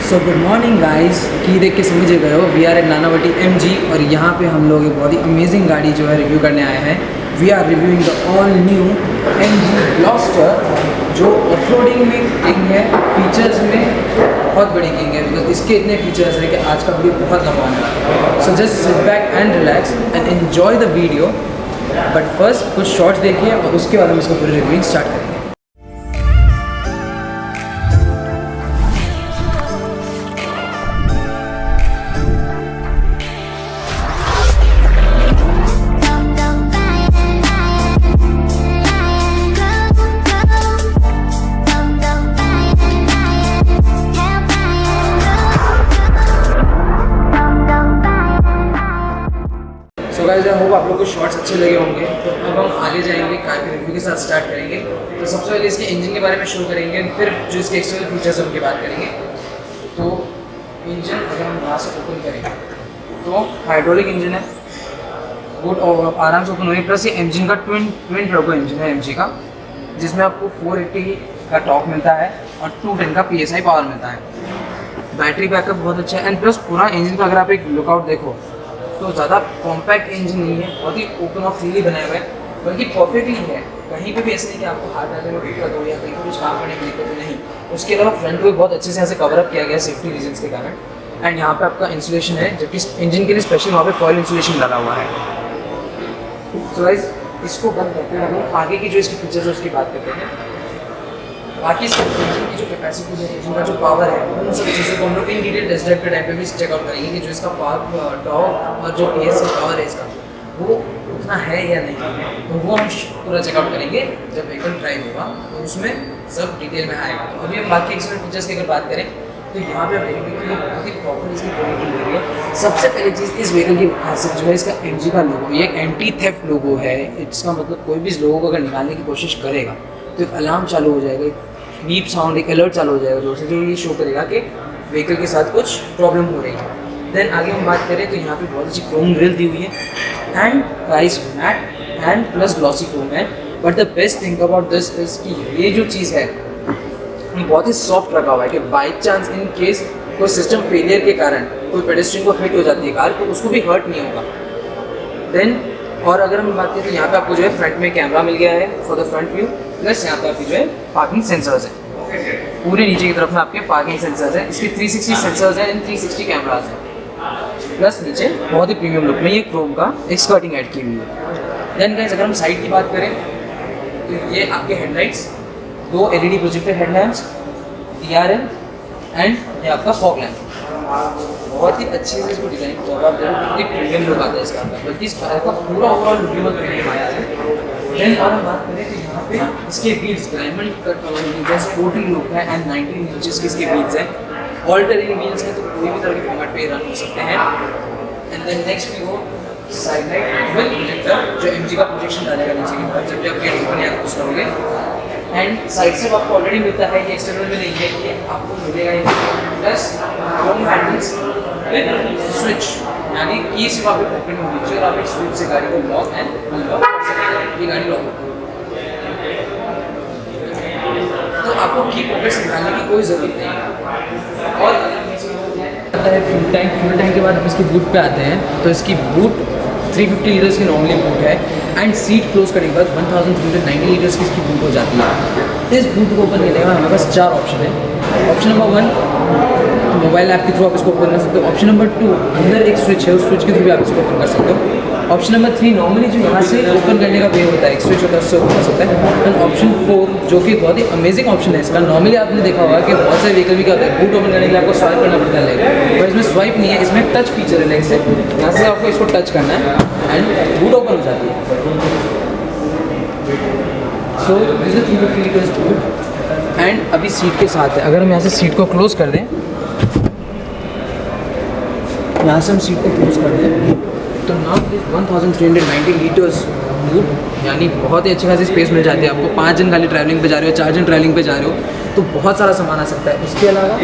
So good morning guys. की देख के समझ गए हो, we are at Nanavati MG और यहाँ पे हम लोग एक बहुत ही अमेजिंग गाड़ी जो है रिव्यू करने आए हैं। We are reviewing the all new MG Gloster जो ऑफरोडिंग में किंग है, फीचर्स में बहुत बड़ी किंग है बिकॉज इसके इतने फीचर्स हैं कि आज का वीडियो बहुत लंबा होने वाला है। So just sit back and relax and enjoy the video. But first कुछ शॉर्ट्स देखिए और उसके बाद हम इसको पूरी रिव्यूइंग स्टार्ट करेंगे। तो गाइस आई होप आप लोग को शॉर्ट्स अच्छे लगे होंगे। तो अब हम आगे जाएंगे, कार के रिव्यू के साथ स्टार्ट करेंगे। तो सबसे पहले इसके इंजन के बारे में शो करेंगे, फिर जो इसके एक्सटर्नल फीचर्स हैं उनकी बात करेंगे। तो इंजन अगर हम यहाँ से ओपन करेंगे तो हाइड्रोलिक इंजन है, गुड और आराम से ओपन होगी। प्लस ये इंजन का ट्विन टर्बो इंजन है MG का, जिसमें आपको 480 का टॉर्क मिलता है और 210 का PSI पावर मिलता है। बैटरी बैकअप बहुत अच्छा है एंड प्लस पूरा इंजन का अगर आप एक लुकआउट देखो तो ज़्यादा कॉम्पैक्ट इंजन नहीं है, बहुत ही ओपन और फ्रीली बनाया हुआ है, बल्कि परफेक्टली है। कहीं पे भी ऐसे नहीं कि आपको हाथ डालने में दिक्कत हो या कहीं पर कुछ काम करने में दिक्कत हो, नहीं। उसके अलावा फ्रंट को भी बहुत अच्छे से ऐसे कवर अप किया गया है सेफ्टी रीजंस के कारण। एंड यहाँ पे आपका इंसुलेशन है, जबकि इंजन के लिए स्पेशल वहाँ पे फॉयल इंसुलेशन लगा हुआ है। तो गाइस इसको बंद करते हैं, हम आगे की जो इसके फीचर्स है उसकी बात करते हैं। बाकी इंजन की जो कैपेसिटी है, इंजन का जो पावर है, उन सब चीज़ों को हम लोग इन डिटेल टेस्ट ड्राइव के टाइम पे भी चेकआउट करेंगे कि जो इसका पावर टॉर्क और जो PSI पावर है इसका वो उतना है या नहीं। तो वो हम पूरा चेकआउट करेंगे जब व्हीकल ड्राइव होगा, तो उसमें सब डिटेल में आएगा। तो अभी हम बाकी एक्सटर्नल फीचर्स की अगर बात करें तो यहाँ पे आप देखेंगे कि बहुत ही प्रॉपर इसकी क्वालिटी मिल रही है। सबसे पहली चीज़ इस व्हीकल की खासियत जो है इसका MG का लोगो, ये एक एंटी थेफ्ट लोगो है। इसका मतलब कोई भी इस लोगो को अगर निकालने की कोशिश करेगा तो एक अलार्म चालू हो जाएगा, एक बीप साउंड, एक अलर्ट चालू हो जाएगा जोर से, जो ये शो करेगा कि व्हीकल के साथ कुछ प्रॉब्लम हो रही है। देन आगे हम बात करें तो यहाँ पे बहुत अच्छी क्रोम ग्रिल दी हुई है and price matte and plus glossy chrome है। But the best thing about this is कि ये जो चीज़ है ये बहुत ही सॉफ्ट रखा हुआ है कि बाई चांस इन केस कोई सिस्टम फेलियर के कारण कोई पेडेस्ट्रियन को हिट हो जाती है कार, तो उसको भी हर्ट नहीं होगा। देन और अगर हम बात करें तो यहाँ पे आपको जो है फ्रंट में कैमरा मिल गया है for the front view, plus यहाँ पे आपकी जो है पार्किंग सेंसर्स है। पूरे नीचे की तरफ में आपके पार्किंग सेंसर्स है, इसके 360 सेंसर्स है एंड 360 कैमराज है। प्लस नीचे बहुत ही प्रीमियम लुक में ये क्रोम का एक स्कर्टिंग ऐड की हुई है। देन गाइस अगर हम साइड की बात करें तो ये आपके headlights, 2 LED projector headlamps, DRL and ये आपका फॉग लैम्प। बहुत ही अच्छे से इसको डिजाइन किया हुआ है, बहुत ही प्रीमियम लुक आता है इसका, बल्कि इस कार का पूरा ओवरऑल लुक बहुत प्रीमियम आया है। देन और हम बात करें तो यहाँ पे इसके व्हील्स डायमंड कट जो स्पोर्टी लुक है एंड 19 इंचेस के इसके व्हील्स हैं। ऑल्टरनेटिव व्हील्स हैं तो कोई भी तरह के फॉर्मेट पे रन हो सकते हैं। एंड देन नेक्स्ट भी वो साइड लाइट विद प्रोजेक्टर, जो MG का प्रोजेक्शन डालेगा नीचे की तरफ जब भी आप गेट ओपन या क्लोज करोगे। एंड साइड से आपको ऑलरेडी मिलता है, ये एक्सटर्नल में नहीं है, ये आपको मिलेगा ही। Plus chrome handles with switch, यानी की सिर्फ आपके पॉकेट में होनी चाहिए और आप एक स्विच से गाड़ी को लॉक एंड अनलॉक कर सकते हैं। ये गाड़ी लॉक होती है तो आपको की पॉकेट से निकालने की कोई ज़रूरत नहीं है। और आता है फ्यूल टैंक के बाद हम इसकी बूट पे आते हैं। तो इसकी बूट 350 लीटर्स की नॉर्मली बूट है एंड सीट क्लोज करने के बाद 1390 लीटर्स की इसकी बूट हो जाती है। इस बूट को ओपन करने का हमारे पास 4 ऑप्शन है। ऑप्शन नंबर 1 मोबाइल ऐप के थ्रू आप इसको ओपन कर सकते हो। ऑप्शन नंबर 2 अंदर एक स्विच है, उस स्विच के थ्रू भी आप इसको ओपन कर सकते हो। ऑप्शन नंबर 3 नॉर्मली जो यहाँ से ओपन करने का वे होता है, एक स्विच होता है उससे ओपन कर सकते हैं। एंड ऑप्शन 4 जो कि बहुत ही अमेजिंग ऑप्शन है इसका, नॉर्मली आपने देखा होगा कि बहुत सारे व्हीकल भी क्या होता है बूट ओपन करने के लिए आपको स्वाइप करना पड़ता है, पर इसमें स्वाइप नहीं है, इसमें टच फीचर है। लेग से यहाँ से आपको इसको टच करना है एंड बूट ओपन हो जाती है। So this is 350 litres boot and अभी सीट के साथ है। अगर हम यहाँ से सीट को क्लोज कर दें, यहाँ से हम सीट को क्लोज कर दें तो नाउ इज 1390 लीटर्स बूट, यानी बहुत ही अच्छी खासी स्पेस मिल जाती है आपको। 5 जन खाली ट्रैवलिंग पे जा रहे हो, 4 जन ट्रैवलिंग पे जा रहे हो तो बहुत सारा सामान आ सकता है। इसके अलावा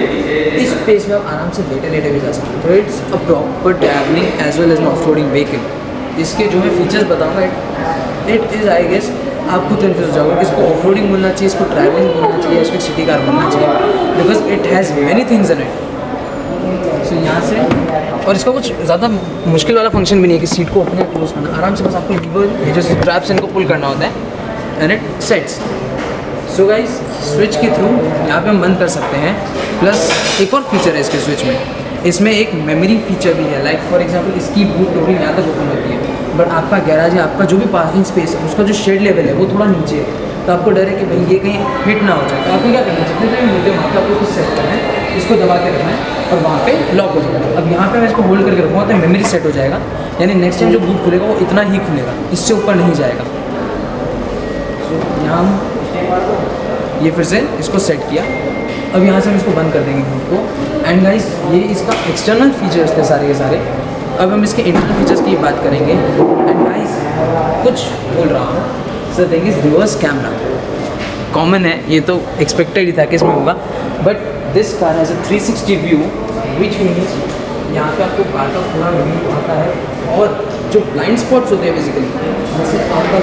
इस स्पेस में आप आराम से लेटे भी जा सकते हो। तो it's a proper travelling as well as an off roading vehicle. इसके जो मैं फीचर्स बताऊँगा इट इज़ आई गेस आप खुद कन्फ्यूज हो जाओगे कि इसको ऑफ रोडिंग बोलना चाहिए, इसको ट्रैवलिंग बोलना चाहिए, इसको सिटी कार बोलना चाहिए, because it has many things in it. यहाँ से, और इसका कुछ ज़्यादा मुश्किल वाला फंक्शन भी नहीं है कि सीट को अपने क्लोज करना, आराम से बस आपको लीवर, ये जो स्ट्रैप्स इनको पुल करना होता है and it sets. So guys, switch के थ्रू यहाँ पे हम बंद कर सकते हैं। प्लस एक और फीचर है इसके स्विच में, इसमें एक मेमोरी फीचर भी है। लाइक फॉर एग्जांपल इसकी बूट टोपिंग यहाँ तक ओपन होती है, बट आपका गैराज है, आपका जो भी पार्किंग स्पेस है, उसका जो शेड लेवल है वो थोड़ा नीचे है, तो आपको डर है कि भाई ये कहीं हिट ना हो जाए, तो आपको क्या करना है, जितने भी मुद्दे वहाँ पर आपको कुछ सेट करना है, इसको दबा के रखना है और वहाँ पे लॉक हो जाएगा। अब यहाँ पे मैं इसको होल्ड करके रखूँगा तो मेमोरी सेट हो जाएगा, यानी नेक्स्ट टाइम जो बूट खुलेगा वो इतना ही खुलेगा, इससे ऊपर नहीं जाएगा। सो यहाँ हम ये फिर से इसको सेट किया। अब यहाँ से हम इसको बंद कर देंगे बूट को। एंड गाइस, ये इसका एक्सटर्नल फीचर्स थे सारे के सारे। अब हम इसके इंटरनल फीचर्स की बात करेंगे। एंड गाइस, कुछ बोल रहा हूँ, so thing is reverse camera common है, ये तो एक्सपेक्टेड ही था कि इसमें होगा, but this car has a 360 view which means यहाँ पे आपको कार का पूरा व्यू आता है। और जो ब्लाइंड स्पॉट्स होते हैं बेसिकली, जैसे आपका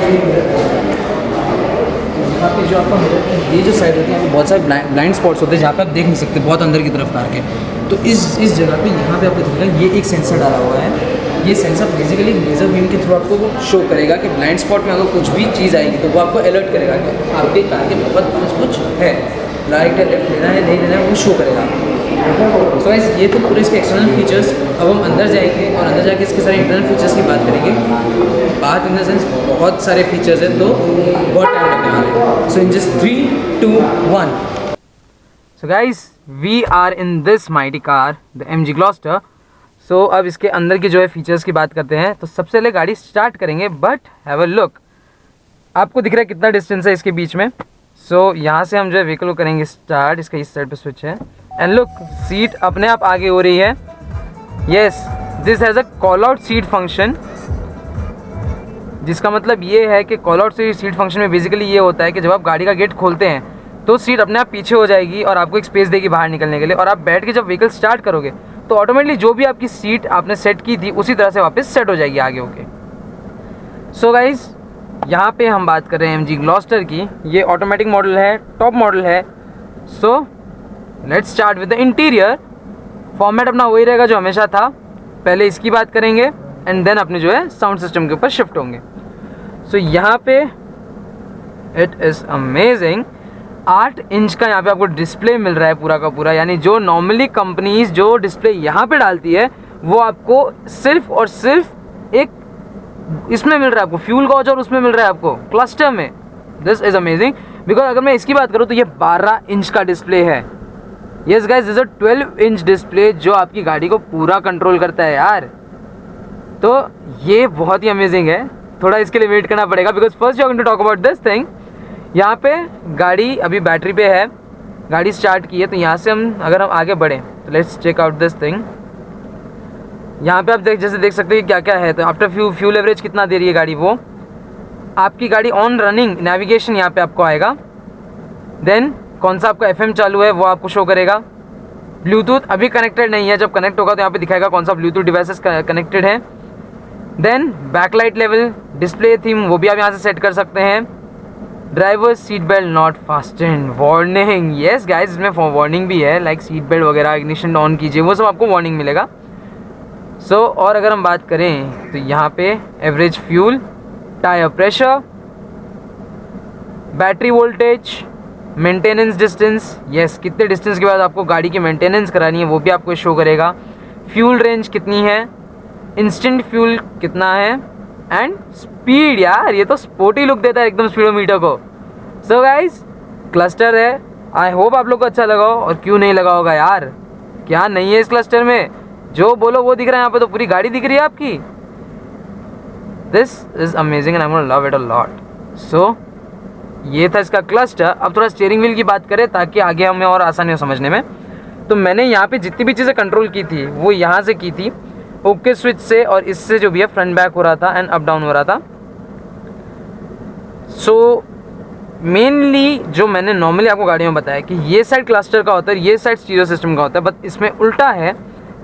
यहाँ पे जो आपका ये जो साइड होती है, यहाँ पे बहुत सारे ब्लाइंड स्पॉट्स होते हैं जहाँ पे आप देख नहीं सकते बहुत अंदर की तरफ कार के। तो इस जगह पे यहाँ पे आपको दिखेगा ये एक सेंसर डाला हुआ है। ये सेंसर बेसिकली लेज़र बीम के थ्रू आपको शो करेगा कि ब्लाइंड स्पॉट में अगर कुछ भी चीज़ आएगी तो वो आपको अलर्ट करेगा कि आपके कार के बहुत पास कुछ है, राइट है, लेफ्ट लेना है, नहीं लेना है, वो शो करेगा। सो गाइस, ये तो पूरे इसके एक्सटर्नल फीचर्स। अब हम अंदर जाएंगे और अंदर जाके इसके सारे इंटरनल फीचर्स की बात करेंगे। बात इन द सेंस बहुत सारे फीचर्स हैं तो बहुत टाइम लगने वाला है। So in just 3, 2, 1। So guys, we are in this mighty car, the MG Gloster। So अब इसके अंदर की जो है फीचर्स की बात करते हैं। तो सबसे पहले गाड़ी स्टार्ट करेंगे, बट हैव अ लुक, आपको दिख रहा है कितना डिस्टेंस है इसके बीच में। सो यहाँ से हम जो है व्हीकल को करेंगे स्टार्ट, इसका इस साइड पे स्विच है एंड लुक, सीट अपने आप आगे हो रही है। Yes, this has a call out seat function, जिसका मतलब ये है कि कॉल आउट सीट फंक्शन में बेसिकली ये होता है कि जब आप गाड़ी का गेट खोलते हैं तो सीट अपने आप पीछे हो जाएगी और आपको एक स्पेस देगी बाहर निकलने के लिए, और आप बैठ के जब व्हीकल स्टार्ट करोगे तो ऑटोमेटिकली जो भी आपकी सीट आपने सेट की थी उसी तरह से वापस सेट हो जाएगी आगे होके। सो गाइस, यहाँ पे हम बात कर रहे हैं MG Gloster की। ये ऑटोमेटिक मॉडल है, टॉप मॉडल है। So let's start with the interior. Format अपना वही रहेगा जो हमेशा था, पहले इसकी बात करेंगे एंड देन अपने जो है साउंड सिस्टम के ऊपर शिफ्ट होंगे। सो यहाँ पे इट इज़ अमेजिंग, 8 इंच का यहाँ पे आपको डिस्प्ले मिल रहा है पूरा का पूरा, यानी जो नॉर्मली कंपनीज जो डिस्प्ले यहाँ पे डालती है वो आपको सिर्फ और सिर्फ एक इसमें मिल रहा है आपको फ्यूल गॉज, और उसमें मिल रहा है आपको क्लस्टर में। दिस इज़ अमेजिंग बिकॉज अगर मैं इसकी बात करूँ तो ये 12 इंच का डिस्प्ले है। Yes guys, this is a 12 inch display जो आपकी गाड़ी को पूरा कंट्रोल करता है यार। तो ये बहुत ही अमेजिंग है, थोड़ा इसके लिए वेट करना पड़ेगा because first you are going to talk about this thing. यहाँ पे गाड़ी अभी बैटरी पे है, गाड़ी स्टार्ट की है, तो यहाँ से अगर हम आगे बढ़ें तो let's check out this thing. यहाँ पे आप जैसे देख सकते हैं क्या क्या है। तो आफ्टर फ्यूल एवरेज कितना दे रही है गाड़ी, वो आपकी गाड़ी ऑन रनिंग नेविगेशन यहाँ पे आपको आएगा। देन कौन सा आपका FM चालू है वो आपको शो करेगा। ब्लूटूथ अभी कनेक्टेड नहीं है, जब कनेक्ट होगा तो यहाँ पे दिखाएगा कौन सा ब्लूटूथ डिवाइसेस कनेक्टेड है। Then backlight level, display theme, वो भी आप यहाँ से सेट कर सकते हैं। Driver seat belt not fastened, warning, yes guys, इसमें वार्निंग भी है, लाइक सीट बेल्ट वगैरह, इग्निशन ऑन कीजिए, वो सब आपको वार्निंग मिलेगा। सो और अगर हम बात करें तो यहाँ पे average fuel, tyre pressure, battery voltage, maintenance distance, yes कितने डिस्टेंस के बाद आपको गाड़ी की मेंटेनेंस करानी है वो भी आपको शो करेगा। फ्यूल रेंज कितनी है, इंस्टेंट फ्यूल कितना है, एंड स्पीड, यार ये तो स्पोर्टी लुक देता है एकदम स्पीडोमीटर को। सो गाइस, क्लस्टर है, आई होप आप लोग को अच्छा लगा हो, और क्यों नहीं लगा होगा यार, क्या नहीं है इस क्लस्टर में, जो बोलो वो दिख रहा है, यहाँ पे तो पूरी गाड़ी दिख रही है आपकी। This is amazing and I gonna love it a lot. So ये था इसका क्लस्टर। अब थोड़ा स्टीयरिंग व्हील की बात करें ताकि आगे हमें और आसानी हो समझने में। तो मैंने यहाँ पे जितनी भी चीज़ें कंट्रोल की थी वो यहाँ से की थी, ओके स्विच से, और इससे जो भी है फ्रंट बैक हो रहा था एंड अप डाउन हो रहा था। सो मेनली जो मैंने नॉर्मली आपको गाड़ी में बताया कि ये साइड क्लस्टर का होता है, ये साइड स्टीरियो सिस्टम का होता है, बट इसमें उल्टा है,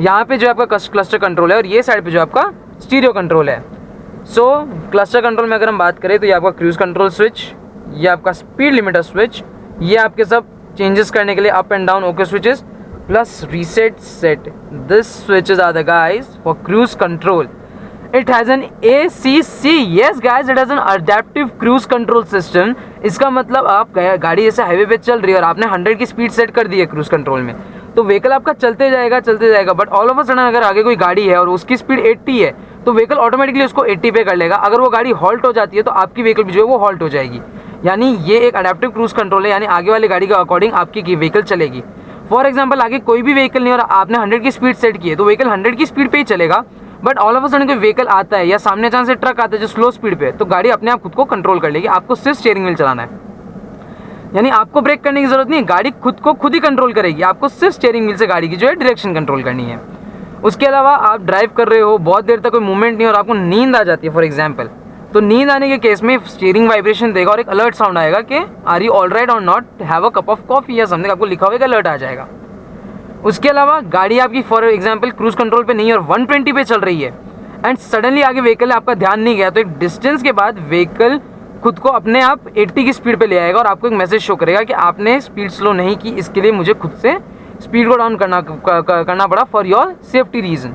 यहाँ पे जो आपका क्लस्टर कंट्रोल है और ये साइड पे जो आपका स्टीरियो कंट्रोल है। सो क्लस्टर कंट्रोल में अगर हम बात करें तो ये आपका क्रूज़ कंट्रोल स्विच, ये आपका स्पीड लिमिटर स्विच, ये आपके सब चेंजेस करने के लिए up and down okay switches, plus reset set. This switches are the guys for cruise control. It has an ACC. Yes guys, it has an adaptive cruise control system. इसका मतलब आप गाड़ी जैसे हाईवे पे चल रही है और आपने 100 की स्पीड सेट कर दी है क्रूज कंट्रोल में, तो व्हीकल आपका चलते जाएगा but all of a sudden अगर आगे कोई गाड़ी है और उसकी स्पीड 80 है तो व्हीकल ऑटोमेटिकली उसको 80 पे कर लेगा। अगर वो गाड़ी हॉल्ट हो जाती है तो आपकी व्हीकल भी जो है वो हॉल्ट हो जाएगी। यानी ये एक अडेप्टिव क्रूज कंट्रोल है, यानी आगे वाली गाड़ी के अकॉर्डिंग आपकी व्हीकल चलेगी। फॉर एग्जाम्पल आगे कोई भी व्हीकल नहीं और आपने 100 की स्पीड सेट की है तो व्हीकल 100 की स्पीड पे ही चलेगा, but all of a sudden कोई व्हीकल आता है या सामने अचानक से ट्रक आता है जो स्लो स्पीड पे, तो गाड़ी अपने आप खुद को कंट्रोल कर लेगी। आपको सिर्फ स्टीयरिंग व्हील चलाना है, यानी आपको ब्रेक करने की जरूरत नहीं है, गाड़ी खुद को खुद ही कंट्रोल करेगी। आपको सिर्फ स्टीयरिंग व्हील से गाड़ी की जो है डायरेक्शन कंट्रोल करनी है। उसके अलावा आप ड्राइव कर रहे हो, बहुत देर तक कोई मूवमेंट नहीं और आपको नींद आ जाती है फॉर एग्जाम्पल, तो नींद आने के केस में स्टीयरिंग वाइब्रेशन देगा और एक अलर्ट साउंड आएगा कि आर यू ऑल राइट और not, have a cup of coffee या समथिंग, आपको लिखा हुआ अलर्ट आ जाएगा। उसके अलावा गाड़ी आपकी फॉर एग्जाम्पल क्रूज कंट्रोल पे नहीं है और 120 पे चल रही है एंड सडनली आगे व्हीकल आपका ध्यान नहीं गया, तो एक डिस्टेंस के बाद व्हीकल खुद को अपने आप 80 की स्पीड पे ले आएगा और आपको एक मैसेज शो करेगा कि आपने स्पीड स्लो नहीं की, इसके लिए मुझे खुद से स्पीड को डाउन करना पड़ा for your safety reason.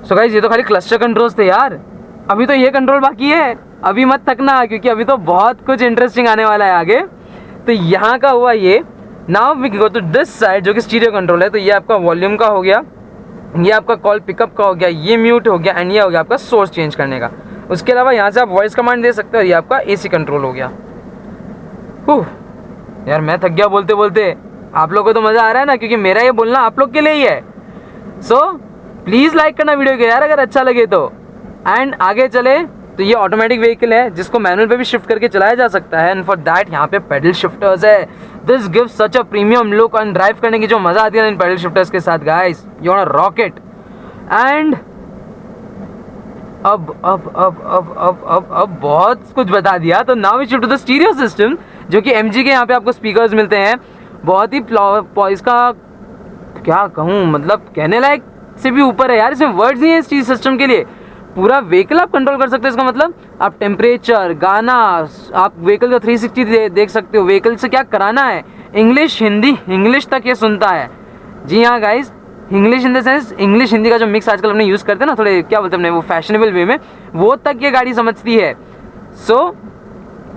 So guys, ये तो खाली क्लस्टर कंट्रोल्स थे यार, अभी तो ये कंट्रोल बाकी है। अभी मत थकना क्योंकि अभी तो बहुत कुछ इंटरेस्टिंग आने वाला है आगे। तो यहाँ का हुआ ये। Now we go to this side जो कि स्टीरियो कंट्रोल है। तो ये आपका वॉल्यूम का हो गया, ये आपका कॉल पिकअप का हो गया, ये म्यूट हो गया एंड ये हो गया आपका सोर्स चेंज करने का। उसके अलावा यहाँ से आप वॉइस कमांड दे सकते हो और ये आपका एसी कंट्रोल हो गया। यार मैं थक गया बोलते बोलते, आप लोगों को तो मज़ा आ रहा है ना, क्योंकि मेरा ये बोलना आप लोग के लिए ही है। सो प्लीज़ लाइक करना वीडियो को यार अगर अच्छा लगे तो। एंड आगे चले तो ये ऑटोमेटिक व्हीकल है जिसको मैनुअल पे भी शिफ्ट करके चलाया जा सकता है एंड फॉर दैट यहाँ पे पेडल शिफ्टर्स है। This gives such a premium look and drive करने की जो मज़ा आती है इन पेडल शिफ्टर्स के साथ guys, you want to rock it. And अब बहुत कुछ बता दिया, तो now we shift to the stereo system जो कि MG के यहाँ पे आपको स्पीकर्स मिलते हैं। बहुत ही इसका क्या कहूँ, मतलब कहने लायक से भी ऊपर है यार, इसमें वर्ड्स नहीं है इस चीज़ सिस्टम के लिए। पूरा व्हीकल आप कंट्रोल कर सकते हो। इसका मतलब आप टेम्परेचर, गाना, आप व्हीकल का 360 देख सकते हो, व्हीकल से क्या कराना है, इंग्लिश हिंदी, इंग्लिश तक ये सुनता है। जी हाँ guys, English in the sense English Hindi का जो मिक्स आजकल अपने यूज़ करते हैं ना, थोड़े क्या बोलते हैं अपने वो फैशनेबल वे में, वो तक ये गाड़ी समझती है। सो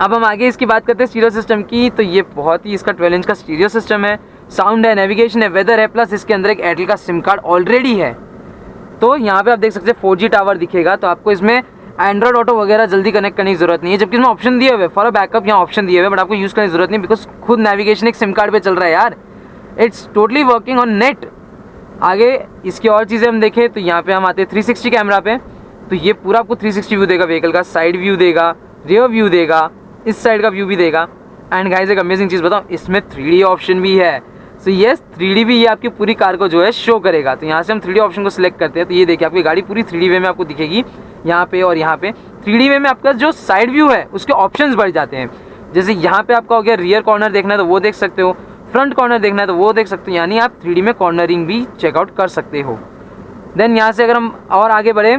अब हम आगे इसकी बात करते हैं स्टीरियो सिस्टम की। तो ये बहुत ही इसका 12 इंच का स्टीरियो सिस्टम है, साउंड है, नेविगेशन है, वेदर है, प्लस इसके अंदर एक एयरटेल का सिम कार्ड ऑलरेडी है। तो यहाँ पे आप देख सकते हैं 4G टावर दिखेगा, तो आपको इसमें एंड्रॉइड ऑटो वगैरह जल्दी कनेक्ट करने की जरूरत नहीं है, जबकि इसमें ऑप्शन दिए हुए फॉर अ बैकअप, यहाँ ऑप्शन दिए हुए बट आपको यूज़ करने की जरूरत नहीं बिकॉज खुद नेविगेशन एक सिम कार्ड पे चल रहा है यार। It's totally working on net. आगे इसकी और चीज़ें हम देखें तो यहाँ पे हम आते हैं 360 कैमरा पे। तो ये पूरा आपको 360 व्यू देगा व्हीकल का, साइड व्यू देगा, रियर व्यू देगा, इस साइड का व्यू भी देगा। एंड गाइस एक अमेजिंग चीज़ बताऊँ, इसमें 3D ऑप्शन भी है। सो येस 3D भी ये आपकी पूरी कार को जो है शो करेगा। तो यहाँ से हम 3D ऑप्शन को सिलेक्ट करते हैं तो ये देखिए आपकी गाड़ी पूरी 3D वे में आपको दिखेगी यहाँ पे, और यहाँ पे 3D वे में आपका जो साइड व्यू है उसके ऑप्शंस बढ़ जाते हैं। जैसे यहाँ पे आपका हो गया रियर कॉर्नर देखना है तो वो देख सकते हो, फ्रंट कॉर्नर देखना है तो वो देख सकते हो, यानी आप 3D में कॉर्नरिंग भी चेकआउट कर सकते हो। देन यहाँ से अगर हम और आगे बढ़े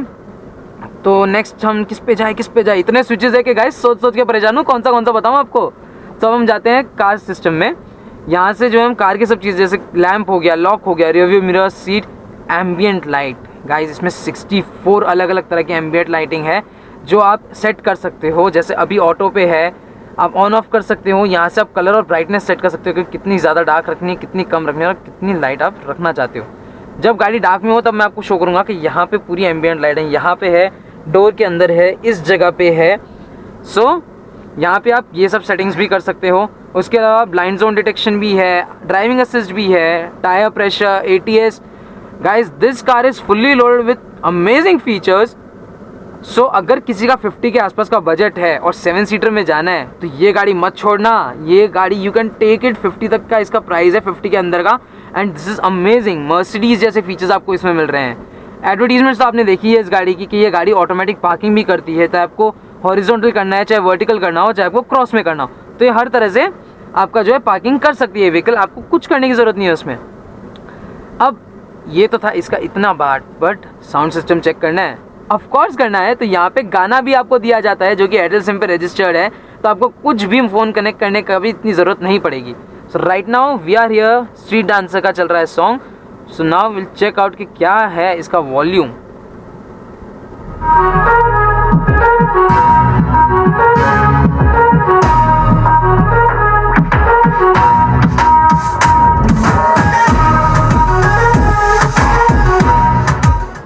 तो नेक्स्ट हम किस पे जाए, इतने स्विचेस है कि गाइस सोच के परेशान हूँ कौन सा बताऊँ आपको। तो अब हम जाते हैं कार सिस्टम में। यहाँ से जो हम कार की सब चीज़ जैसे लैंप हो गया, लॉक हो गया, rearview mirror, seat, ambient light. Guys इसमें 64 अलग अलग तरह की एम्बियंट लाइटिंग है जो आप सेट कर सकते हो। जैसे अभी ऑटो पे है, आप ऑन ऑफ कर सकते हो। यहाँ से आप कलर और ब्राइटनेस सेट कर सकते हो कि कितनी ज़्यादा डार्क रखनी है, कितनी कम रखनी है और कितनी लाइट आप रखना चाहते हो। जब गाड़ी डार्क में हो तब मैं आपको शो करूँगा कि यहाँ पे पूरी एम्बियंट लाइट है, यहाँ पे है, डोर के अंदर है, इस जगह पे है। सो यहाँ पे आप ये सब सेटिंग्स भी कर सकते हो। उसके अलावा ब्लाइंड जोन डिटेक्शन भी है, ड्राइविंग असिस्ट भी है, tyre pressure, ATS। Guys this car is fully loaded with amazing features. So अगर किसी का 50 के आसपास का बजट है और 7 सीटर में जाना है तो ये गाड़ी मत छोड़ना। ये गाड़ी यू कैन टेक इट, 50 तक का इसका प्राइस है, 50 के अंदर का। And this is amazing, Mercedes जैसे फीचर्स आपको इसमें मिल रहे हैं। एडवर्टीजमेंट्स तो आपने देखी है इस गाड़ी की कि ये गाड़ी ऑटोमेटिक पार्किंग भी करती है, चाहे आपको हॉरिजॉन्टल करना है, चाहे वर्टिकल करना हो, चाहे आपको क्रॉस में करना हो, तो ये हर तरह से आपका जो है पार्किंग कर सकती है व्हीकल, आपको कुछ करने की ज़रूरत नहीं है उसमें। अब ये तो था इसका इतना बात, बट साउंड सिस्टम चेक करना है, ऑफ कोर्स करना है। तो यहाँ पे गाना भी आपको दिया जाता है जो कि एयरटेल सिम पे रजिस्टर्ड है, तो आपको कुछ भी फ़ोन कनेक्ट करने का भी इतनी ज़रूरत नहीं पड़ेगी। So right now we are here, street dancer का चल रहा है song. So now will check out कि क्या है इसका वॉल्यूम.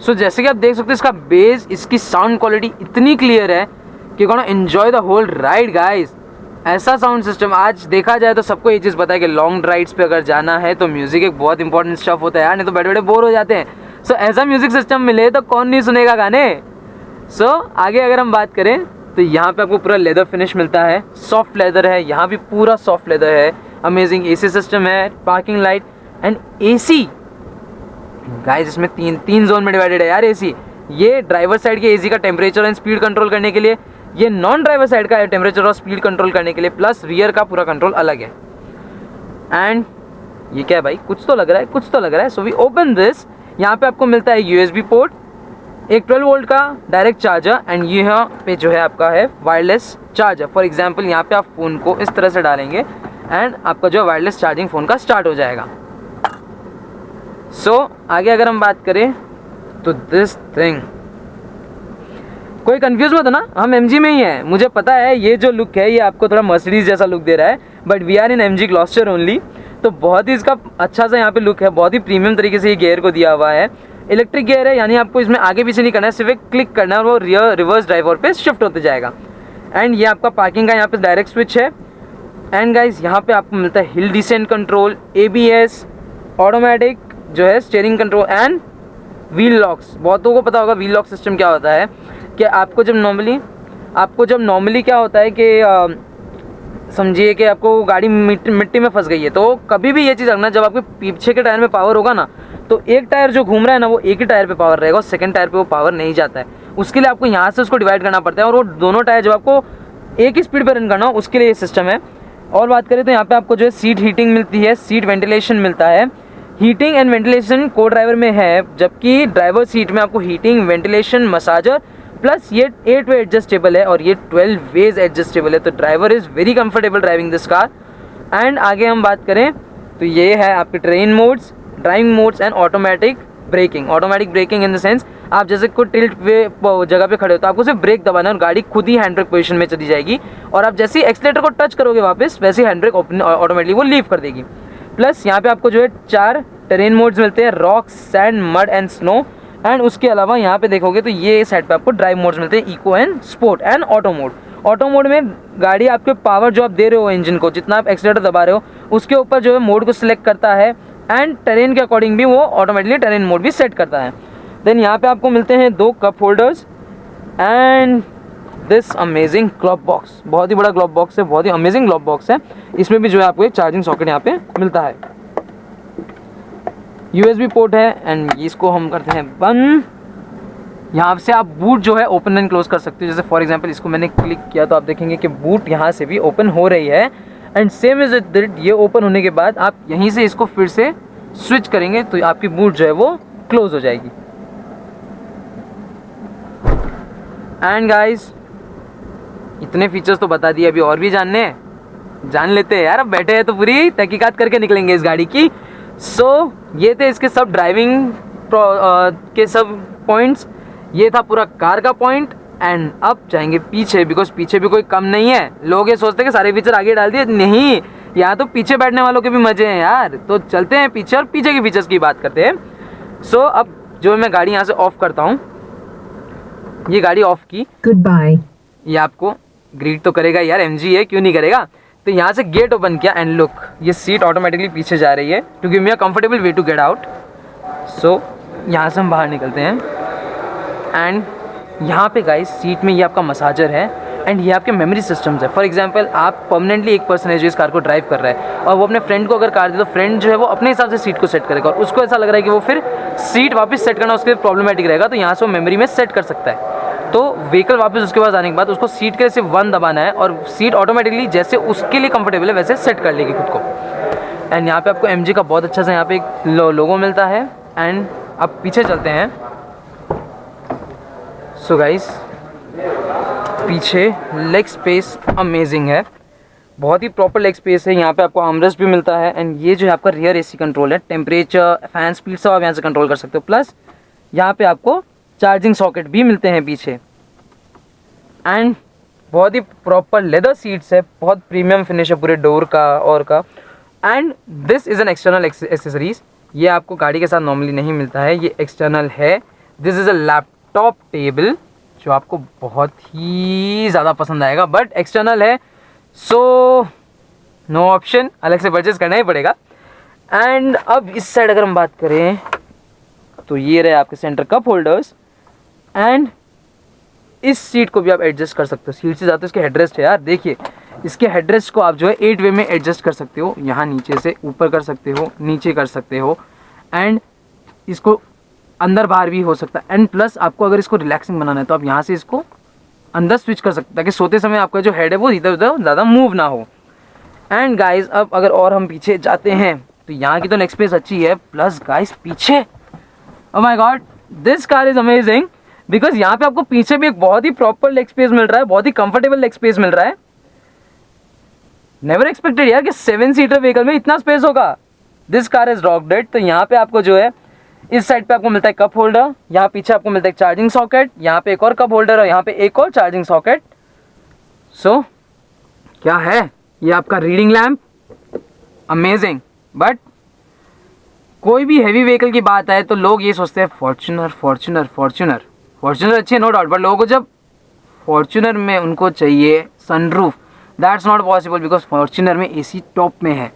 सो जैसे कि आप देख सकते हैं इसका बेस, इसकी साउंड क्वालिटी इतनी क्लियर है कि gonna enjoy the whole ride guys. ऐसा साउंड सिस्टम आज देखा जाए तो सबको ये चीज़ पता है कि लॉन्ग राइड्स पे अगर जाना है तो म्यूज़िक एक बहुत इंपॉर्टेंट स्टफ होता है यार, नहीं तो बैठे बैठे बोर हो जाते हैं. सो ऐसा म्यूज़िक सिस्टम मिले तो कौन नहीं सुनेगा गाने. सो आगे अगर हम बात करें तो यहाँ पे आपको पूरा लेदर फिनिश मिलता है, सॉफ्ट लेदर है, यहाँ भी पूरा सॉफ्ट लेदर है. अमेजिंग एसी सिस्टम है, parking light and AC guys. इसमें तीन जोन में डिवाइडेड है यार एसी. ये ड्राइवर साइड के एसी का टेम्परेचर एंड स्पीड कंट्रोल करने के लिए, ये नॉन ड्राइवर साइड का टेम्परेचर और स्पीड कंट्रोल करने के लिए, प्लस रियर का पूरा कंट्रोल अलग है. एंड ये क्या है भाई, कुछ तो लग रहा है. So we open this. यहाँ पे आपको मिलता है यूएसबी पोर्ट, एक 12 वोल्ट का डायरेक्ट चार्जर एंड यहाँ पे जो है आपका है वायरलेस चार्जर. फॉर एग्जाम्पल यहाँ पे आप फ़ोन को इस तरह से डालेंगे एंड आपका जो है वायरलेस चार्जिंग फ़ोन का स्टार्ट हो जाएगा. सो आगे अगर हम बात करें तो दिस थिंग, कोई कंफ्यूज मत हो ना, हम MG में ही है. मुझे पता है ये जो लुक है ये आपको थोड़ा मर्सिडीज जैसा लुक दे रहा है, but we are in MG Gloster only. तो बहुत ही इसका अच्छा सा यहाँ पे लुक है, बहुत ही प्रीमियम तरीके से ये गियर को दिया हुआ है. इलेक्ट्रिक गियर है, यानी आपको इसमें आगे पीछे नहीं करना है, सिर्फ एक क्लिक करना है और वो रिवर्स ड्राइवर पे शिफ्ट होते जाएगा. एंड ये आपका पार्किंग का यहाँ पे डायरेक्ट स्विच है. एंड गाइज यहाँ पे आपको मिलता है hill descent control, ABS, automatic जो है steering control and wheel locks. बहुतों को पता होगा व्हील लॉक सिस्टम क्या होता है, कि आपको जब नॉर्मली क्या होता है कि समझिए कि आपको गाड़ी मिट्टी में फंस गई है, तो कभी भी ये चीज़ रखना, जब आपके पीछे के टायर में पावर होगा ना, तो एक टायर जो घूम रहा है ना वो एक ही टायर पे पावर रहेगा और सेकंड टायर पे वो पावर नहीं जाता है. उसके लिए आपको यहाँ से उसको डिवाइड करना पड़ता है और वो दोनों टायर जब आपको एक ही स्पीड पर रन करना हो उसके लिए ये सिस्टम है. और बात करें तो यहाँ पे आपको जो है सीट हीटिंग मिलती है, सीट वेंटिलेशन मिलता है. हीटिंग एंड वेंटिलेशन को ड्राइवर में है, जबकि ड्राइवर सीट में आपको हीटिंग, वेंटिलेशन, मसाजर, प्लस ये 8 वे एडजस्टेबल है और ये 12 वेज एडजस्टेबल है. तो driver is very comfortable driving this car. And आगे हम बात करें तो ये है आपके terrain modes, driving modes and automatic braking. Automatic braking in the sense, आप जैसे कोई टिल्ट पे जगह पे खड़े हो तो आपको सिर्फ ब्रेक दबाना है और गाड़ी खुद ही हैंड ब्रेक पोजीशन में चली जाएगी. और आप जैसे ही एक्सीलेटर को टच करोगे वापस, वैसे ही हैंड ब्रेक ऑटोमेटिकली वो लीव कर देगी. प्लस यहाँ पे आपको जो है 4 टेरेन मोड्स मिलते हैं, rock, sand, mud and snow. And उसके अलावा यहाँ पे देखोगे तो ये साइड पे आपको ड्राइव मोड्स मिलते हैं, eco and sport and auto mode. Auto mode में गाड़ी आपके पावर जो आप दे रहे हो इंजन को, जितना आप एक्सीलेटर दबा रहे हो उसके ऊपर जो है मोड को सिलेक्ट करता है एंड टेरेन के अकॉर्डिंग भी वो ऑटोमेटिकली टेरेन मोड भी सेट करता है. देन यहाँ पे आपको मिलते हैं 2 cup holders and this amazing glove box. बहुत ही बड़ा ग्लोव बॉक्स है, बहुत ही अमेजिंग ग्लोव बॉक्स है. इसमें भी जो है आपको एक चार्जिंग सॉकेट यहाँ पे मिलता है, USB पोर्ट है एंड इसको हम करते हैं बंद. यहाँ से आप बूट जो है ओपन एंड क्लोज कर सकते हो. जैसे फॉर एग्जांपल इसको मैंने क्लिक किया तो आप देखेंगे कि बूट यहाँ से भी ओपन हो रही है. एंड सेम इज इट, ये ओपन होने के बाद आप यहीं से इसको फिर से स्विच करेंगे तो आपकी बूट जो है वो क्लोज हो जाएगी. एंड गाइस इतने फीचर्स तो बता दिए, अभी और भी जान लेते हैं यार. अब बैठे हैं तो पूरी तहकीकात करके निकलेंगे इस गाड़ी की. सो ये थे इसके सब ड्राइविंग के सब पॉइंट्स, ये था पूरा कार का पॉइंट. एंड अब जाएंगे पीछे, बिकॉज पीछे भी कोई कम नहीं है. लोग ये सोचते हैं कि सारे फीचर आगे डाल दिए, नहीं, यहाँ तो पीछे बैठने वालों के भी मजे हैं यार. तो चलते हैं पीछे और पीछे के फीचर्स की बात करते हैं. सो अब जो मैं गाड़ी यहाँ से ऑफ करता हूँ, ये गाड़ी ऑफ की, गुड बाय. ये आपको ग्रीट तो करेगा यार, MG है, क्यों नहीं करेगा. तो यहाँ से गेट ओपन किया एंड लुक, ये सीट ऑटोमेटिकली पीछे जा रही है to give me a comfortable way to get out. So यहाँ से हम बाहर निकलते हैं एंड यहाँ पे गाइस सीट में ये आपका मसाजर है एंड ये आपके मेमोरी सिस्टम्स है. फॉर एग्जांपल आप परमानेंटली एक पर्सन है जो इस कार को ड्राइव कर रहा है और वो अपने फ्रेंड को अगर कार दे तो फ्रेंड जो है वो अपने हिसाब से सीट को सेट करेगा और उसको ऐसा लग रहा है कि वो फिर सीट वापस सेट करना उसके लिए प्रॉब्लमेटिक रहेगा, तो यहाँ से वो मेमोरी में सेट कर सकता है. तो व्हीकल वापस उसके पास आने के बाद उसको सीट के लिए सिर्फ 1 दबाना है और सीट ऑटोमेटिकली जैसे उसके लिए कंफर्टेबल है वैसे सेट कर लेगी खुद को. एंड यहाँ पे आपको MG का बहुत अच्छा सा यहाँ पे एक लोगो मिलता है. एंड अब पीछे चलते हैं. सो गाइस पीछे लेग स्पेस अमेजिंग है, बहुत ही प्रॉपर लेग स्पेस है। यहाँ पे आपको आर्मरेस्ट भी मिलता है एंड ये जो है आपका रियर एसी कंट्रोल है, टेम्परेचर, फैन स्पीड सब आप यहाँ से कंट्रोल कर सकते हो। प्लस यहाँ पे आपको चार्जिंग सॉकेट भी मिलते हैं पीछे एंड बहुत ही प्रॉपर लेदर सीट्स है, बहुत प्रीमियम फिनिश है पूरे डोर का और का। And this is an external accessories, ये आपको गाड़ी के साथ नॉर्मली नहीं मिलता है, ये एक्सटर्नल है। This is a laptop table जो आपको बहुत ही ज़्यादा पसंद आएगा, बट एक्सटर्नल है सो नो ऑप्शन, अलग से परचेज करना ही पड़ेगा। एंड अब इस साइड अगर हम बात करें तो ये रहे आपके सेंटर कप होल्डर्स एंड इस सीट को भी आप एडजस्ट कर सकते हो। सीट से ज़्यादा इसके हेडरेस्ट है यार, देखिए इसके हेडरेस्ट को आप जो है 8 वे में एडजस्ट कर सकते हो। यहाँ नीचे से ऊपर कर सकते हो, नीचे कर सकते हो एंड इसको अंदर बाहर भी हो सकता है। एंड प्लस आपको अगर इसको रिलैक्सिंग बनाना है तो आप यहाँ से इसको अंदर स्विच कर सकते हो ताकि सोते समय आपका जो हेड है वो इधर उधर ज़्यादा मूव ना हो। एंड गाइस अब अगर और हम पीछे जाते हैं तो यहाँ की तो लेग स्पेस अच्छी है, प्लस गाइस पीछे oh my God this car is amazing because यहाँ पे आपको पीछे भी एक बहुत ही प्रॉपर लेग स्पेस मिल रहा है, बहुत ही कंफर्टेबल लेग स्पेस मिल रहा है। नेवर एक्सपेक्टेड यार कि 7 सीटर व्हीकल में इतना स्पेस होगा। This car is rock dead. तो यहाँ पे आपको जो है इस साइड पे आपको मिलता है कप होल्डर, यहाँ पीछे आपको मिलता है चार्जिंग सॉकेट, यहाँ पे एक और कप होल्डर और यहाँ पे एक और चार्जिंग सॉकेट। सो क्या है ये आपका रीडिंग लैम्प, अमेजिंग। बट कोई भी हैवी व्हीकल की बात आए तो लोग ये सोचते हैं फॉर्च्यूनर फॉर्च्यूनर फॉर्च्यूनर फॉर्च्यूनर अच्छी है नो डाउट, बट लोगों को जब फॉर्च्यूनर में उनको चाहिए sunroof, that's not possible because Fortuner में एसी टॉप में है।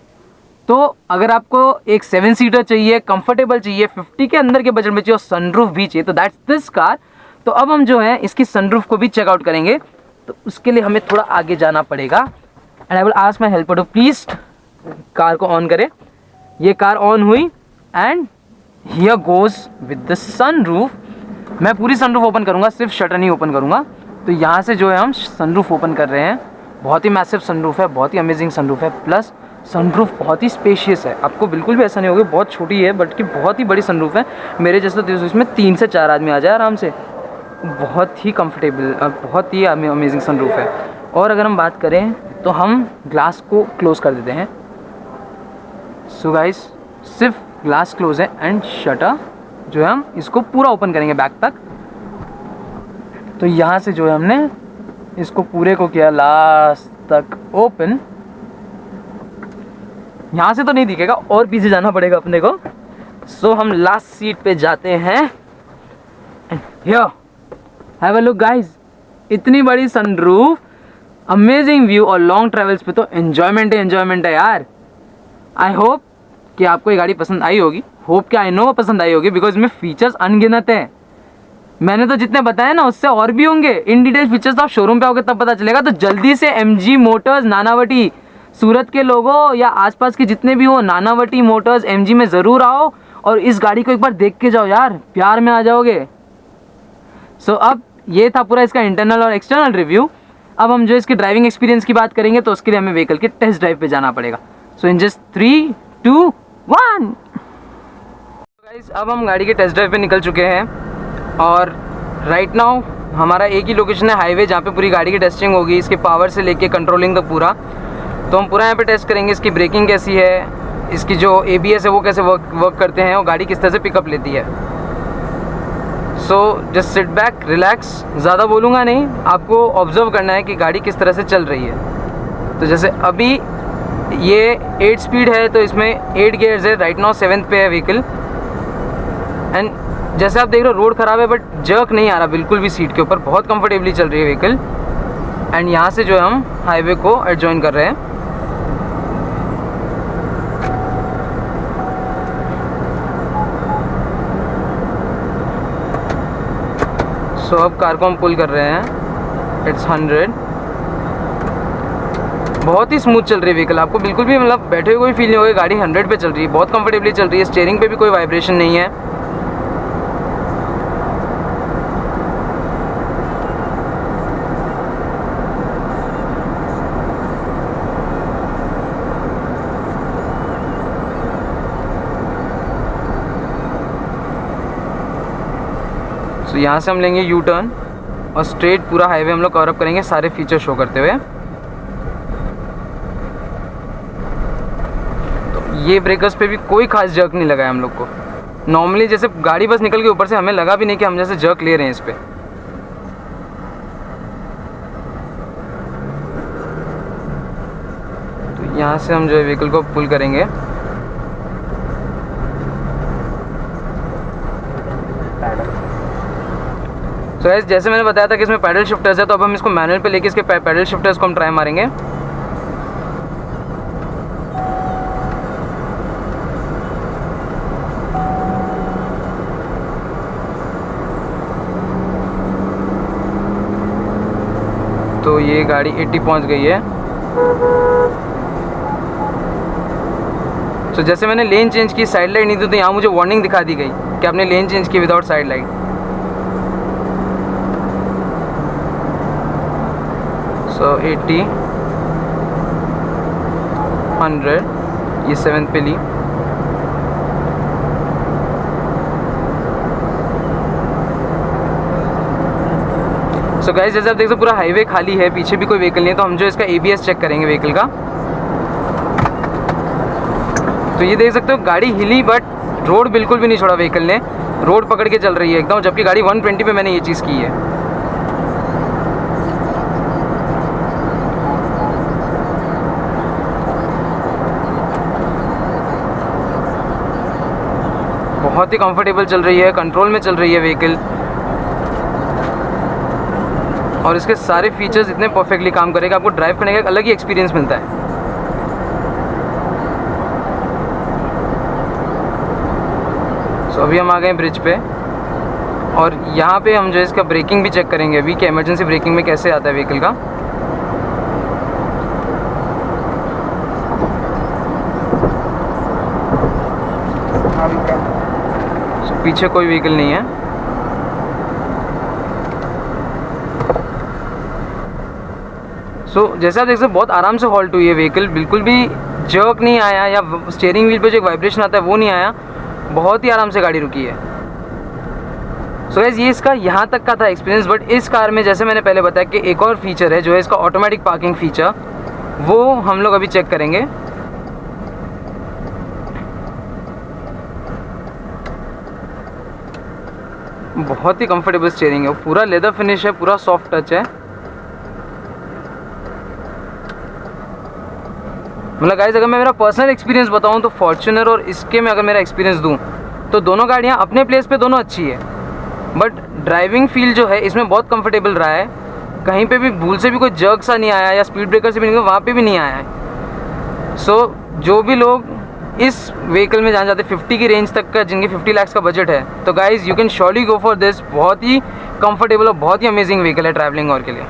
तो अगर आपको एक 7 सीटर चाहिए, कंफर्टेबल चाहिए, 50 के अंदर के बजट में चाहिए और सनरूफ भी चाहिए तो दैट्स दिस कार। तो अब हम जो है इसकी सनरूफ को भी चेकआउट करेंगे, तो उसके लिए हमें थोड़ा आगे जाना पड़ेगा and I will ask my helper to please car को ऑन करें। ये कार ऑन हुई and here goes with the sunroof. मैं पूरी सनरूफ ओपन करूँगा, सिर्फ शटर नहीं ओपन करूँगा। तो यहाँ से जो है हम सनरूफ ओपन कर रहे हैं। बहुत ही मैसिव सनरूफ है, बहुत ही अमेजिंग सनरूफ है, प्लस सनरूफ बहुत ही स्पेशियस है। आपको बिल्कुल भी ऐसा नहीं होगा बहुत छोटी है, बट कि बहुत ही बड़ी सनरूफ है। मेरे जैसे तो इसमें 3 से 4 आदमी आ जाए आराम से। बहुत ही कंफर्टेबल, बहुत ही अमेजिंग सनरूफ है। और अगर हम बात करें तो हम ग्लास को क्लोज़ कर देते हैं। सो गाइस सिर्फ ग्लास क्लोज है एंड शटर जो है हम इसको पूरा ओपन करेंगे बैक तक। तो यहाँ से जो है हमने इसको पूरे को किया लास्ट तक ओपन। यहाँ से तो नहीं दिखेगा और पीछे जाना पड़ेगा अपने को। सो हम लास्ट सीट पे जाते हैं and here have a look guys, इतनी बड़ी सनरूफ, अमेजिंग व्यू और लॉन्ग ट्रैवल्स पे तो एन्जॉयमेंट है यार। आई होप कि आपको ये गाड़ी पसंद आई होगी, होप कि आई नो पसंद आई होगी बिकॉज इसमें फीचर्स अनगिनत हैं। मैंने तो जितने बताए ना उससे और भी होंगे। इन डिटेल फीचर्स तो आप शोरूम पे आओगे तब पता चलेगा। तो जल्दी से MG मोटर्स नानावटी, सूरत के लोगों या आसपास के जितने भी हो, नानावटी मोटर्स MG में ज़रूर आओ और इस गाड़ी को एक बार देख के जाओ यार, प्यार में आ जाओगे। सो अब ये था पूरा इसका इंटरनल और एक्सटर्नल रिव्यू। अब हम जो इसकी ड्राइविंग एक्सपीरियंस की बात करेंगे तो उसके लिए हमें व्हीकल के टेस्ट ड्राइव पे जाना पड़ेगा। सो इन जस्ट 3, 2, 1 गाइस अब हम गाड़ी के टेस्ट ड्राइव पे निकल चुके हैं और राइट नाउ हमारा एक ही लोकेशन है हाईवे, जहाँ पे पूरी गाड़ी की टेस्टिंग होगी, इसके पावर से लेके कंट्रोलिंग तक पूरा। तो हम पूरा यहाँ पे टेस्ट करेंगे इसकी ब्रेकिंग कैसी है, इसकी जो ABS है वो कैसे वर्क करते हैं और गाड़ी किस तरह से पिकअप लेती है। So just sit back relax, ज़्यादा बोलूँगा नहीं, आपको ऑब्जर्व करना है कि गाड़ी किस तरह से चल रही है। तो जैसे अभी ये 8 स्पीड है तो इसमें 8 गियर्स है, राइट नाउ 7th पे है व्हीकल। एंड जैसे आप देख रहे हो रोड ख़राब है बट जर्क नहीं आ रहा बिल्कुल भी सीट के ऊपर, बहुत कंफर्टेबली चल रही है व्हीकल। एंड यहाँ से जो है हम हाईवे को एडजॉइन कर रहे हैं। सो अब कार को हम पुल कर रहे हैं, इट्स 100। बहुत ही स्मूथ चल रही है व्हीकल, आपको बिल्कुल भी मतलब बैठे हुए कोई फील नहीं होगा। गाड़ी 100 पे चल रही है, बहुत कंफर्टेबली चल रही है, स्टीयरिंग पे भी कोई वाइब्रेशन नहीं है। सो यहाँ से हम लेंगे यू टर्न और स्ट्रेट पूरा हाईवे हम लोग कवर अप करेंगे सारे फीचर शो करते हुए। ये ब्रेकर्स पे भी कोई खास जर्क नहीं लगा है हम लोग को। नॉर्मली जैसे गाड़ी बस निकल के ऊपर से, हमें लगा भी नहीं कि हम जैसे जर्क ले रहे हैं इस पर। तो यहाँ से हम जो है व्हीकल को पुल करेंगे। तो गाइस जैसे मैंने बताया था कि इसमें पैडल शिफ्टर्स है, तो अब हम इसको मैनुअल पे लेके इसके पैडल शिफ्टर्स को हम ट्राई मारेंगे। तो ये गाड़ी 80 पहुंच गई है। तो जैसे मैंने लेन चेंज की, साइड लाइट नहीं थी, तो यहाँ मुझे वार्निंग दिखा दी गई कि आपने लेन चेंज की विदाउट साइड लाइट। सो 80 100 ये 7th पे ली। सो गाइस जैसे आप देख सकते पूरा हाईवे खाली है, पीछे भी कोई व्हीकल नहीं है। तो हम जो इसका ABS चेक करेंगे व्हीकल का। तो ये देख सकते हो गाड़ी हिली बट रोड बिल्कुल भी नहीं छोड़ा व्हीकल ने, रोड पकड़ के चल रही है एकदम, जबकि गाड़ी 120 पे मैंने ये चीज़ की है। बहुत ही कंफर्टेबल चल रही है, कंट्रोल में चल रही है व्हीकल, और इसके सारे फीचर्स इतने परफेक्टली काम करेगा, आपको ड्राइव करने का एक अलग ही एक्सपीरियंस मिलता है। सो अभी हम आ गए ब्रिज पे, और यहाँ पे हम जो इसका ब्रेकिंग भी चेक करेंगे अभी कि इमरजेंसी ब्रेकिंग में कैसे आता है व्हीकल का। So, पीछे कोई व्हीकल नहीं है। जैसे आप देख सकते बहुत आराम से हॉल्ट हुई है व्हीकल, बिल्कुल भी जर्क नहीं आया, या स्टीयरिंग व्हील पे जो एक वाइब्रेशन आता है वो नहीं आया, बहुत ही आराम से गाड़ी रुकी है। गाइस ये इसका यहाँ तक का था एक्सपीरियंस। बट इस कार में जैसे मैंने पहले बताया कि एक और फीचर है जो है इसका ऑटोमेटिक पार्किंग फीचर, वो हम लोग अभी चेक करेंगे। बहुत ही कंफर्टेबल स्टीयरिंग है, पूरा लेदर फिनिश है, पूरा सॉफ्ट टच है। मतलब गाइस अगर मैं मेरा पर्सनल एक्सपीरियंस बताऊं तो फॉर्च्यूनर और इसके में अगर मेरा एक्सपीरियंस दूं तो दोनों गाड़ियां अपने प्लेस पे दोनों अच्छी है, बट ड्राइविंग फील जो है इसमें बहुत कंफर्टेबल रहा है। कहीं पे भी भूल से भी कोई जर्क सा नहीं आया, या स्पीड ब्रेकर से भी नहीं, वहाँ पे भी नहीं आया है। जो भी लोग इस व्हीकल में जाना चाहते हैं 50 की रेंज तक का, जिनकी 50 लाख का बजट है, तो guys you can surely go for this. बहुत ही कंफर्टेबल और बहुत ही अमेजिंग व्हीकल है ट्रैवलिंग और के लिए।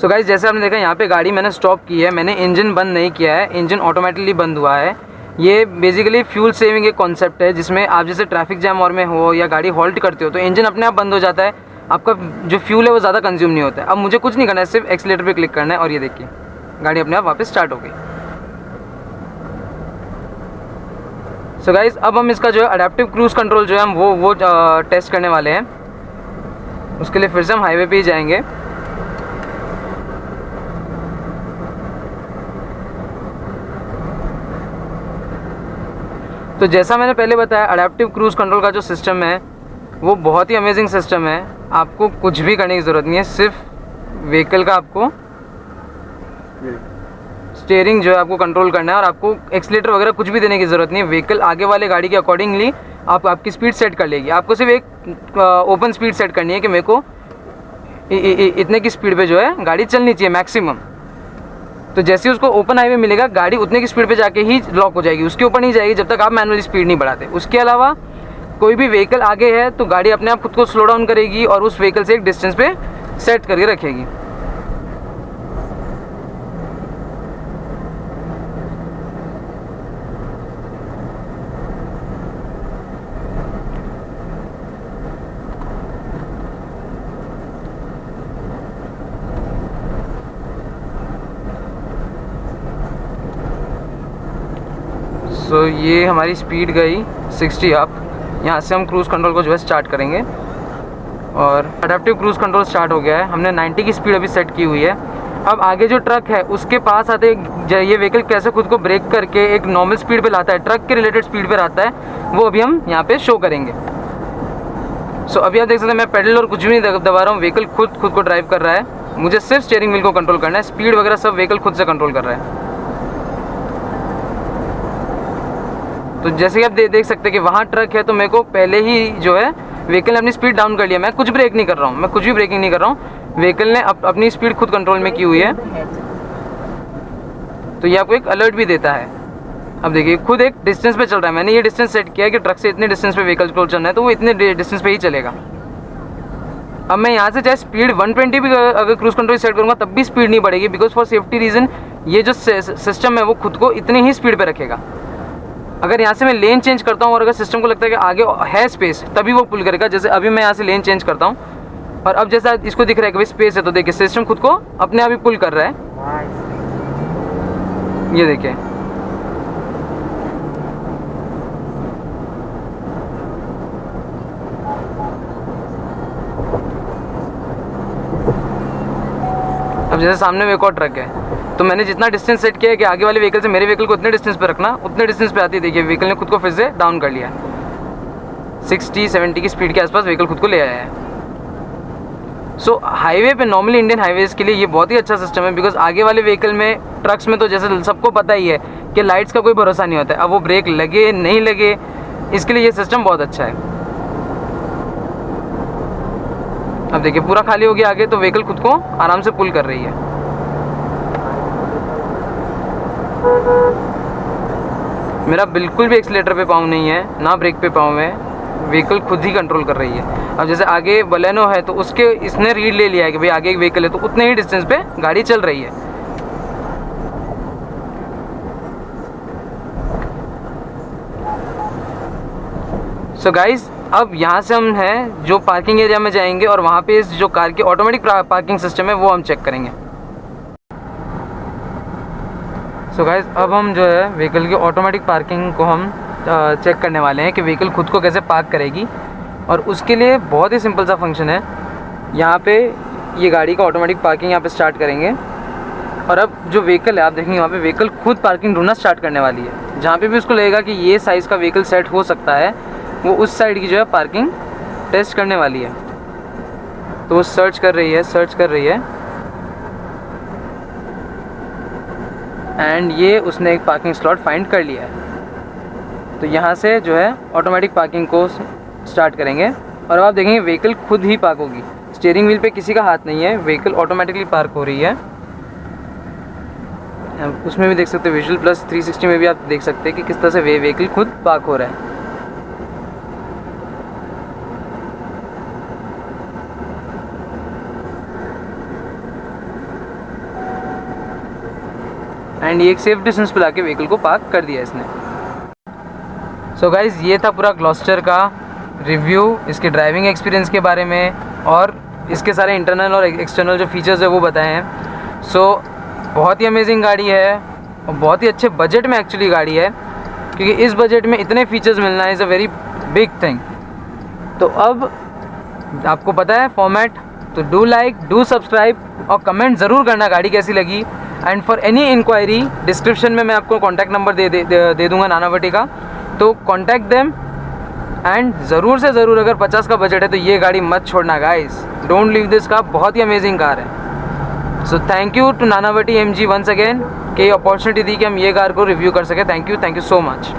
गाइज जैसे आपने देखा यहाँ पे गाड़ी मैंने स्टॉप की है, मैंने इंजन बंद नहीं किया है, इंजन ऑटोमेटिकली बंद हुआ है। ये बेसिकली फ्यूल सेविंग एक कॉन्सेप्ट है, जिसमें आप जैसे ट्रैफिक जैम और में हो या गाड़ी हॉल्ट करते हो तो इंजन अपने आप बंद हो जाता है, आपका जो फ्यूल है वो ज़्यादा कंज्यूम नहीं होता है। अब मुझे कुछ नहीं करना है, सिर्फ एक्सीलेटर पे क्लिक करना है और ये देखिए गाड़ी अपने आप वापस स्टार्ट हो गई। गाइज अब हम इसका जो है अडेप्टिव क्रूज़ कंट्रोल जो है हम वो टेस्ट करने वाले हैं। उसके लिए फिर से हम हाईवे पे ही जाएंगे। तो जैसा मैंने पहले बताया अडेप्टिव क्रूज़ कंट्रोल का जो सिस्टम है वो बहुत ही अमेजिंग सिस्टम है। आपको कुछ भी करने की ज़रूरत नहीं है, सिर्फ व्हीकल का आपको स्टीयरिंग जो है आपको कंट्रोल करना है, और आपको एक्सीलेटर वगैरह कुछ भी देने की ज़रूरत नहीं है। व्हीकल आगे वाले गाड़ी के अकॉर्डिंगली आपकी स्पीड सेट कर लेगी। आपको सिर्फ एक ओपन स्पीड सेट करनी है कि मेरे को इतने की स्पीड पे जो है गाड़ी चलनी चाहिए मैक्सिमम। तो जैसे ही उसको ओपन हाईवे मिलेगा गाड़ी उतने की स्पीड पे जाके ही लॉक हो जाएगी, उसके ऊपर नहीं जाएगी जब तक आप मैनुअली स्पीड नहीं बढ़ाते। उसके अलावा कोई भी व्हीकल आगे है तो गाड़ी अपने आप खुद को स्लो डाउन करेगी और उस व्हीकल से एक डिस्टेंस पे सेट करके रखेगी। ये हमारी स्पीड गई 60 अप। यहाँ से हम क्रूज़ कंट्रोल को जो है स्टार्ट करेंगे, और अडेप्टिव क्रूज़ कंट्रोल स्टार्ट हो गया है। हमने 90 की स्पीड अभी सेट की हुई है, अब आगे जो ट्रक है उसके पास आते ये व्हीकल कैसे खुद को ब्रेक करके एक नॉर्मल स्पीड पे लाता है, ट्रक के रिलेटेड स्पीड पे लाता है, वो अभी हम यहाँ पे शो करेंगे। सो अभी आप देख सकते हैं मैं पेडल और कुछ भी नहीं दबा रहा हूँ, व्हीकल खुद को ड्राइव कर रहा है। मुझे सिर्फ स्टीयरिंग व्हील को कंट्रोल करना है, स्पीड वगैरह सब व्हीकल खुद से कंट्रोल कर रहा है। तो जैसे कि आप देख सकते हैं कि वहाँ ट्रक है, तो मेरे को पहले ही जो है व्हीकल ने अपनी स्पीड डाउन कर लिया। मैं कुछ ब्रेक नहीं कर रहा हूँ, मैं कुछ भी ब्रेकिंग नहीं कर रहा हूँ, व्हीकल ने अपनी स्पीड खुद कंट्रोल में की हुई है। तो ये आपको एक अलर्ट भी देता है। अब देखिए खुद एक डिस्टेंस पे चल रहा है, मैंने ये डिस्टेंस सेट किया है कि ट्रक से इतने डिस्टेंस पे व्हीकल को चलना है, तो वो इतने डिस्टेंस पे ही चलेगा। अब मैं यहाँ से चाहे स्पीड 120 भी अगर क्रूज कंट्रोल सेट करूँगा तब भी स्पीड नहीं बढ़ेगी, बिकॉज फॉर सेफ्टी रीज़न ये जो सिस्टम है वो खुद को इतनी ही स्पीड पे रखेगा। अगर यहाँ से मैं लेन चेंज करता हूँ और अगर सिस्टम को लगता है कि आगे है स्पेस, तभी वो पुल करेगा। जैसे अभी मैं यहाँ से लेन चेंज करता हूँ और अब जैसा इसको दिख रहा है कि भाई स्पेस है, तो देखिए सिस्टम खुद को अपने आप ही पुल कर रहा है। ये देखिए, अब जैसे सामने में एक और ट्रक है, तो मैंने जितना डिस्टेंस सेट किया है कि आगे वाले व्हीकल से मेरे व्हीकल को उतने डिस्टेंस पे रखना, उतने डिस्टेंस पे आती है। देखिए व्हीकल ने खुद को फिर से डाउन कर लिया है, 60-70 की स्पीड के आसपास व्हीकल खुद को ले आया है। सो हाईवे पे नॉर्मली इंडियन हाईवेज़ के लिए ये बहुत ही अच्छा सिस्टम है, बिकॉज आगे वाले व्हीकल में, ट्रक्स में तो जैसे सबको पता ही है कि लाइट्स का कोई भरोसा नहीं होता है। अब वो ब्रेक लगे नहीं लगे, इसके लिए ये सिस्टम बहुत अच्छा है। अब देखिए पूरा खाली हो गया आगे, तो व्हीकल खुद को आराम से पुल कर रही है। मेरा बिल्कुल भी एक्सीलेटर पे पाँव नहीं है, ना ब्रेक पे पाँव है, व्हीकल खुद ही कंट्रोल कर रही है। अब जैसे आगे बलेनो है, तो उसके इसने रीड ले लिया है कि भाई आगे एक व्हीकल है, तो उतने ही डिस्टेंस पे गाड़ी चल रही है। सो गाइस, अब यहाँ से हम हैं जो पार्किंग एरिया में जाएंगे और वहाँ पे इस जो कार की ऑटोमेटिक पार्किंग सिस्टम है वो हम चेक करेंगे। सो गाइस, अब हम जो है व्हीकल की ऑटोमेटिक पार्किंग को हम चेक करने वाले हैं कि व्हीकल खुद को कैसे पार्क करेगी। और उसके लिए बहुत ही सिंपल सा फंक्शन है। यहाँ पे ये गाड़ी का ऑटोमेटिक पार्किंग यहाँ पे स्टार्ट करेंगे और अब जो व्हीकल है आप देखेंगे वहाँ पे व्हीकल खुद पार्किंग ढूंढना स्टार्ट करने वाली है। जहाँ पे भी उसको लगेगा कि ये साइज़ का व्हीकल सेट हो सकता है, वो उस साइड की जो है पार्किंग टेस्ट करने वाली है। तो वो सर्च कर रही है एंड ये उसने एक पार्किंग स्लॉट फाइंड कर लिया है। तो यहाँ से जो है ऑटोमेटिक पार्किंग को स्टार्ट करेंगे और अब आप देखेंगे व्हीकल खुद ही पार्क होगी। स्टीयरिंग व्हील पे किसी का हाथ नहीं है, व्हीकल ऑटोमेटिकली पार्क हो रही है। उसमें भी देख सकते हैं विजुअल प्लस 360 में भी आप देख सकते हैं कि किस तरह से व्हीकल खुद पार्क हो रहा है। एंड ये एक सेफ डिस्टेंस पे लाके व्हीकल को पार्क कर दिया इसने। सो गाइज़, ये था पूरा ग्लॉस्टर का रिव्यू इसके ड्राइविंग एक्सपीरियंस के बारे में और इसके सारे इंटरनल और एक्सटर्नल जो फीचर्स है वो बताए हैं। सो बहुत ही अमेजिंग गाड़ी है और बहुत ही अच्छे बजट में एक्चुअली गाड़ी है, क्योंकि इस बजट में इतने फीचर्स मिलना is a very big thing. तो अब आपको पता है फॉर्मेट, तो डू लाइक, डू सब्सक्राइब और कमेंट ज़रूर करना गाड़ी कैसी लगी। And for any inquiry description में मैं आपको कॉन्टैक्ट नंबर दे दूँगा नानावटी का, तो कॉन्टैक्ट देम। एंड ज़रूर से ज़रूर अगर 50 का बजट है तो ये गाड़ी मत छोड़ना guys, don't leave this car, बहुत ही अमेजिंग कार है। So thank you to Nanavati MG once again कि ये अपॉर्चुनिटी दी कि हम ये कार को रिव्यू कर सके। Thank you so much.